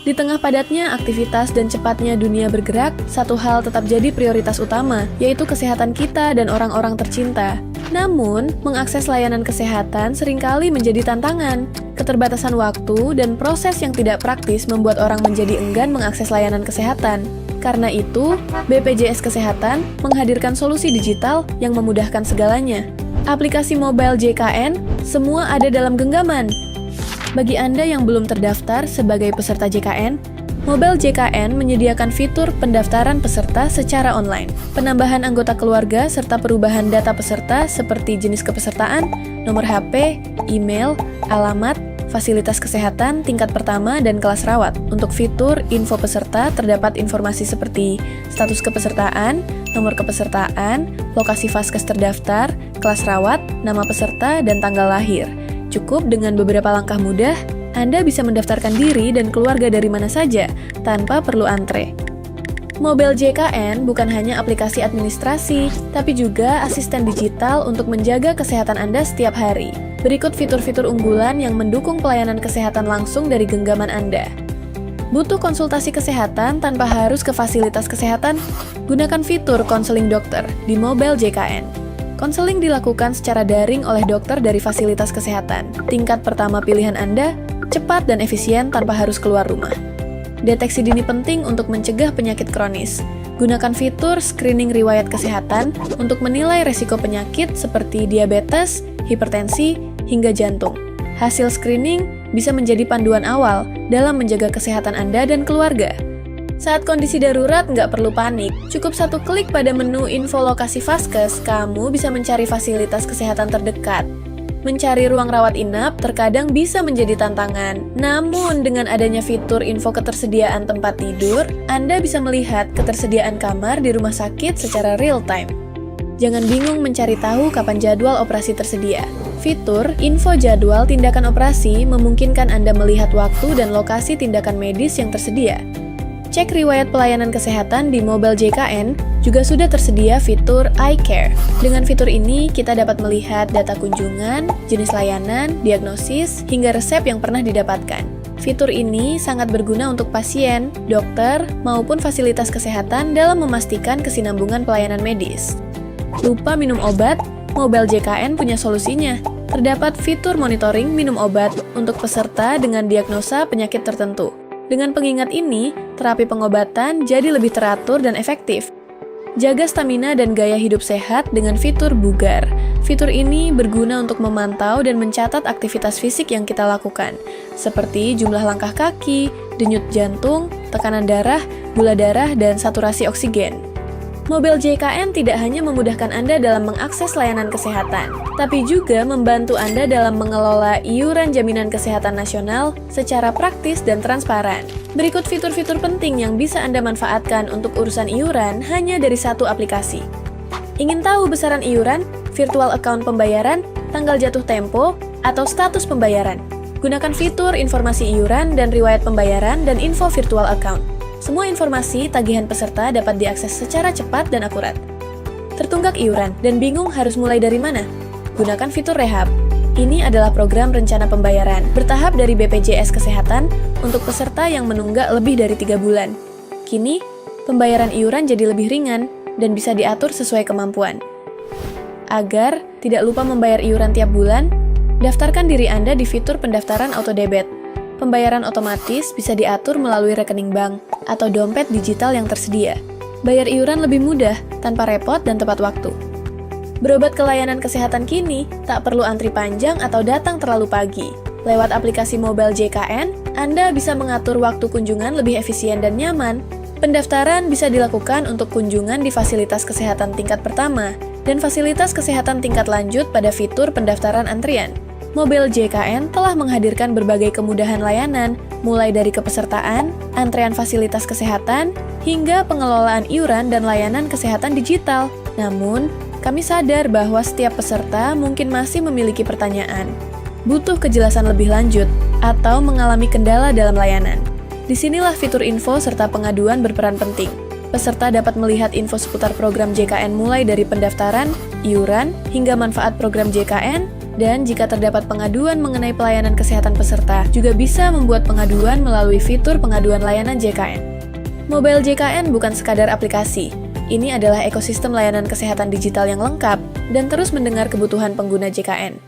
Di tengah padatnya aktivitas dan cepatnya dunia bergerak, satu hal tetap jadi prioritas utama, yaitu kesehatan kita dan orang-orang tercinta. Namun, mengakses layanan kesehatan seringkali menjadi tantangan. Keterbatasan waktu dan proses yang tidak praktis membuat orang menjadi enggan mengakses layanan kesehatan. Karena itu, BPJS Kesehatan menghadirkan solusi digital yang memudahkan segalanya. Aplikasi mobile JKN, semua ada dalam genggaman. Bagi Anda yang belum terdaftar sebagai peserta JKN, Mobile JKN menyediakan fitur pendaftaran peserta secara online, penambahan anggota keluarga serta perubahan data peserta seperti jenis kepesertaan, nomor HP, email, alamat, fasilitas kesehatan tingkat pertama dan kelas rawat. Untuk fitur info peserta terdapat informasi seperti status kepesertaan, nomor kepesertaan, lokasi vaskes terdaftar, kelas rawat, nama peserta, dan tanggal lahir. Cukup dengan beberapa langkah mudah, Anda bisa mendaftarkan diri dan keluarga dari mana saja, tanpa perlu antre. Mobile JKN bukan hanya aplikasi administrasi, tapi juga asisten digital untuk menjaga kesehatan Anda setiap hari. Berikut fitur-fitur unggulan yang mendukung pelayanan kesehatan langsung dari genggaman Anda. Butuh konsultasi kesehatan tanpa harus ke fasilitas kesehatan? Gunakan fitur konseling dokter di Mobile JKN. Konseling dilakukan secara daring oleh dokter dari fasilitas kesehatan. Tingkat pertama pilihan Anda, cepat dan efisien tanpa harus keluar rumah. Deteksi dini penting untuk mencegah penyakit kronis. Gunakan fitur screening riwayat kesehatan untuk menilai resiko penyakit seperti diabetes, hipertensi, hingga jantung. Hasil screening bisa menjadi panduan awal dalam menjaga kesehatan Anda dan keluarga. Saat kondisi darurat, nggak perlu panik. Cukup satu klik pada menu info lokasi vaskes, kamu bisa mencari fasilitas kesehatan terdekat. Mencari ruang rawat inap terkadang bisa menjadi tantangan. Namun, dengan adanya fitur info ketersediaan tempat tidur, Anda bisa melihat ketersediaan kamar di rumah sakit secara real-time. Jangan bingung mencari tahu kapan jadwal operasi tersedia. Fitur info jadwal tindakan operasi memungkinkan Anda melihat waktu dan lokasi tindakan medis yang tersedia. Cek riwayat pelayanan kesehatan di Mobile JKN, juga sudah tersedia fitur iCare. Dengan fitur ini, kita dapat melihat data kunjungan, jenis layanan, diagnosis, hingga resep yang pernah didapatkan. Fitur ini sangat berguna untuk pasien, dokter, maupun fasilitas kesehatan dalam memastikan kesinambungan pelayanan medis. Lupa minum obat? Mobile JKN punya solusinya. Terdapat fitur monitoring minum obat untuk peserta dengan diagnosa penyakit tertentu. Dengan pengingat ini, terapi pengobatan jadi lebih teratur dan efektif. Jaga stamina dan gaya hidup sehat dengan fitur bugar. Fitur ini berguna untuk memantau dan mencatat aktivitas fisik yang kita lakukan, seperti jumlah langkah kaki, denyut jantung, tekanan darah, gula darah, dan saturasi oksigen. Mobile JKN tidak hanya memudahkan Anda dalam mengakses layanan kesehatan, tapi juga membantu Anda dalam mengelola iuran jaminan kesehatan nasional secara praktis dan transparan. Berikut fitur-fitur penting yang bisa Anda manfaatkan untuk urusan iuran hanya dari satu aplikasi. Ingin tahu besaran iuran, virtual account pembayaran, tanggal jatuh tempo, atau status pembayaran? Gunakan fitur informasi iuran dan riwayat pembayaran dan info virtual account. Semua informasi tagihan peserta dapat diakses secara cepat dan akurat. Tertunggak iuran dan bingung harus mulai dari mana? Gunakan fitur Rehab. Ini adalah program rencana pembayaran bertahap dari BPJS Kesehatan untuk peserta yang menunggak lebih dari 3 bulan. Kini, pembayaran iuran jadi lebih ringan dan bisa diatur sesuai kemampuan. Agar tidak lupa membayar iuran tiap bulan, daftarkan diri Anda di fitur pendaftaran autodebit. Pembayaran otomatis bisa diatur melalui rekening bank atau dompet digital yang tersedia. Bayar iuran lebih mudah, tanpa repot dan tepat waktu. Berobat ke layanan kesehatan kini, tak perlu antri panjang atau datang terlalu pagi. Lewat aplikasi Mobile JKN, Anda bisa mengatur waktu kunjungan lebih efisien dan nyaman. Pendaftaran bisa dilakukan untuk kunjungan di fasilitas kesehatan tingkat pertama dan fasilitas kesehatan tingkat lanjut pada fitur pendaftaran antrian. Mobile JKN telah menghadirkan berbagai kemudahan layanan, mulai dari kepesertaan, antrean fasilitas kesehatan, hingga pengelolaan iuran dan layanan kesehatan digital. Namun, kami sadar bahwa setiap peserta mungkin masih memiliki pertanyaan, butuh kejelasan lebih lanjut, atau mengalami kendala dalam layanan. Disinilah fitur info serta pengaduan berperan penting. Peserta dapat melihat info seputar program JKN mulai dari pendaftaran, iuran, hingga manfaat program JKN, Dan jika terdapat pengaduan mengenai pelayanan kesehatan peserta, juga bisa membuat pengaduan melalui fitur pengaduan layanan JKN. Mobile JKN bukan sekadar aplikasi. Ini adalah ekosistem layanan kesehatan digital yang lengkap dan terus mendengar kebutuhan pengguna JKN.